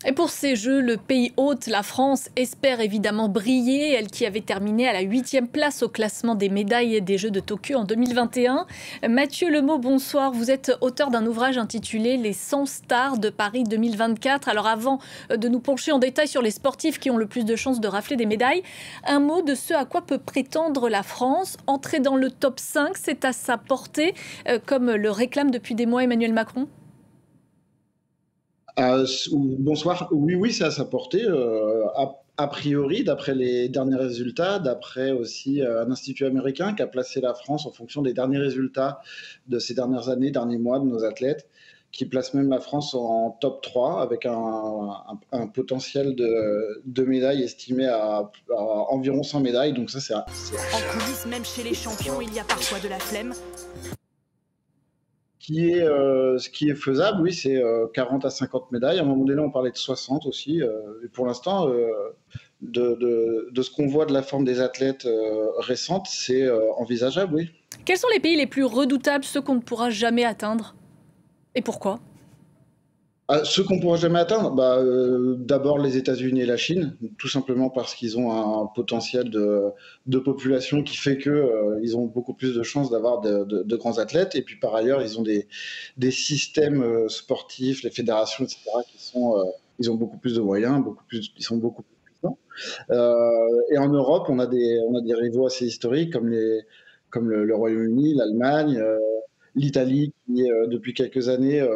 Et pour ces Jeux, le pays hôte, la France, espère évidemment briller. Elle qui avait terminé à la 8e place au classement des médailles des Jeux de Tokyo en 2021. Mathieu Lemot, bonsoir. Vous êtes auteur d'un ouvrage intitulé Les 100 stars de Paris 2024. Alors avant de nous pencher en détail sur les sportifs qui ont le plus de chances de rafler des médailles, un mot de ce à quoi peut prétendre la France. Entrer dans le top 5, c'est à sa portée, comme le réclame depuis des mois Emmanuel Macron. Bonsoir. Oui, oui, c'est à sa portée. A priori, d'après les derniers résultats, d'après aussi un institut américain qui a placé la France en fonction des derniers résultats de ces dernières années, derniers mois de nos athlètes, qui place même la France en top 3 avec un potentiel de médailles estimé à environ 100 médailles. Donc ça, En coulisses, même chez les champions, il y a parfois de la flemme. Ce qui est faisable, oui, c'est 40 à 50 médailles. À un moment donné, on parlait de 60 aussi. Et pour l'instant, de ce qu'on voit de la forme des athlètes récentes, c'est envisageable, oui. Quels sont les pays les plus redoutables, ceux qu'on ne pourra jamais atteindre? Et pourquoi? Ceux qu'on ne pourra jamais atteindre, d'abord les États-Unis et la Chine, tout simplement parce qu'ils ont un potentiel de population qui fait que ils ont beaucoup plus de chances d'avoir de grands athlètes. Et puis par ailleurs, ils ont des systèmes sportifs, les fédérations, etc., ils ont beaucoup plus de moyens, ils sont beaucoup plus puissants. Et en Europe, on a des rivaux assez historiques comme le Royaume-Uni, l'Allemagne. L'Italie qui, depuis quelques années,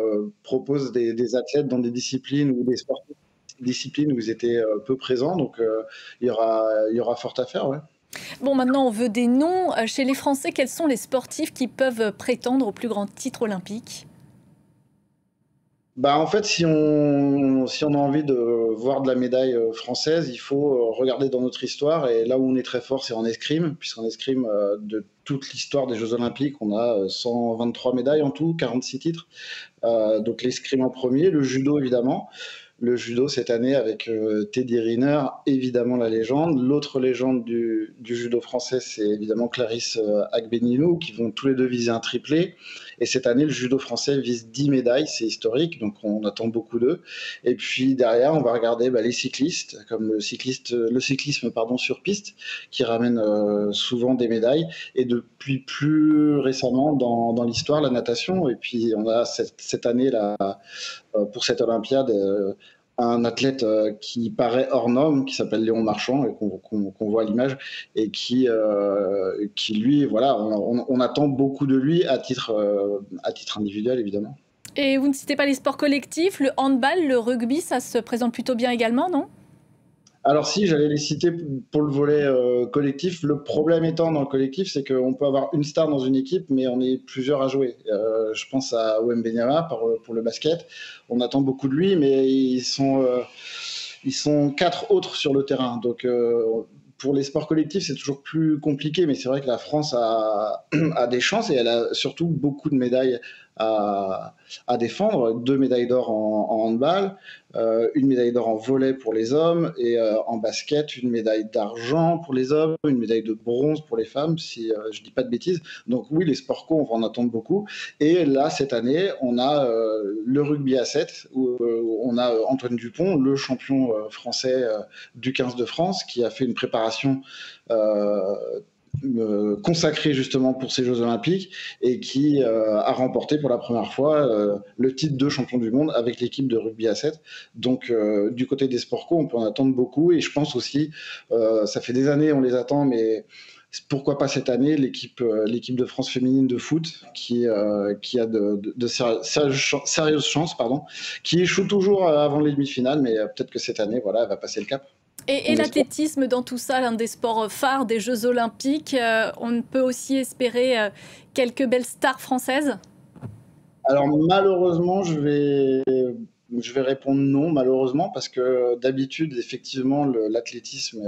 propose des athlètes dans des disciplines ou des sportifs, disciplines où ils étaient peu présents. Donc, il y aura fort à faire, ouais. Bon, maintenant, on veut des noms. Chez les Français, quels sont les sportifs qui peuvent prétendre au plus grand titre olympique? En fait, si on a envie de voir de la médaille française, il faut regarder dans notre histoire. Et là où on est très fort, c'est en escrime, puisqu'en escrime, de toute l'histoire des Jeux Olympiques, on a 123 médailles en tout, 46 titres. Donc l'escrime en premier, le judo évidemment. Le judo cette année avec Teddy Riner, évidemment la légende. L'autre légende du judo français, c'est évidemment Clarisse Agbenienou, qui vont tous les deux viser un triplé. Et cette année, le judo français vise 10 médailles, c'est historique, donc on attend beaucoup d'eux. Et puis derrière, on va regarder les cyclistes, comme le cyclisme pardon, sur piste, qui ramène souvent des médailles. Et depuis plus récemment dans l'histoire, la natation. Et puis on a cette année, là, pour cette Olympiade, un athlète qui paraît hors norme, qui s'appelle Léon Marchand, et qu'on voit à l'image, et qui lui, voilà, on attend beaucoup de lui à titre individuel, évidemment. Et vous ne citez pas les sports collectifs, le handball, le rugby, ça se présente plutôt bien également, non? Alors si, j'allais les citer pour le volet collectif. Le problème étant dans le collectif, c'est qu'on peut avoir une star dans une équipe, mais on est plusieurs à jouer. Je pense à Wembanyama pour le basket. On attend beaucoup de lui, mais ils sont 4 autres sur le terrain. Donc pour les sports collectifs, c'est toujours plus compliqué, mais c'est vrai que la France a des chances et elle a surtout beaucoup de médailles à, à défendre. 2 médailles d'or en handball, une médaille d'or en volley pour les hommes et en basket, une médaille d'argent pour les hommes, une médaille de bronze pour les femmes, si je ne dis pas de bêtises. Donc oui, les sports co, on va en attendre beaucoup. Et là, cette année, on a le rugby à 7, où on a Antoine Dupont, le champion français du 15 de France, qui a fait une préparation consacré justement pour ces Jeux Olympiques et qui a remporté pour la première fois le titre de champion du monde avec l'équipe de rugby à 7. Donc du côté des sports co, on peut en attendre beaucoup et je pense aussi, ça fait des années on les attend, mais pourquoi pas cette année l'équipe de France féminine de foot qui a de sérieuses chances, pardon, qui échoue toujours avant les demi-finales, mais peut-être que cette année, voilà, elle va passer le cap. Et l'athlétisme dans tout ça, l'un des sports phares des Jeux Olympiques, on peut aussi espérer quelques belles stars françaises? Alors malheureusement, je vais répondre non, malheureusement, parce que d'habitude, effectivement, l'athlétisme,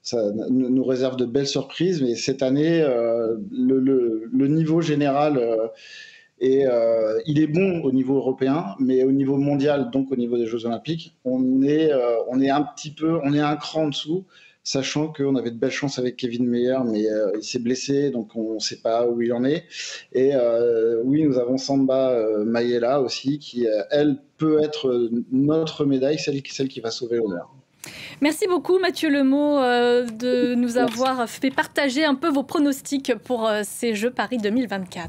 ça nous réserve de belles surprises, mais cette année, le niveau général il est bon au niveau européen, mais au niveau mondial, donc au niveau des Jeux Olympiques, on est un cran en dessous. sachant qu'on avait de belles chances avec Kevin Meyer, mais il s'est blessé, donc on ne sait pas où il en est. Et oui, nous avons Samba Mayela aussi, qui, elle, peut être notre médaille, celle qui va sauver l'honneur. Merci beaucoup Mathieu Lemot de nous avoir fait partager un peu vos pronostics pour ces Jeux Paris 2024.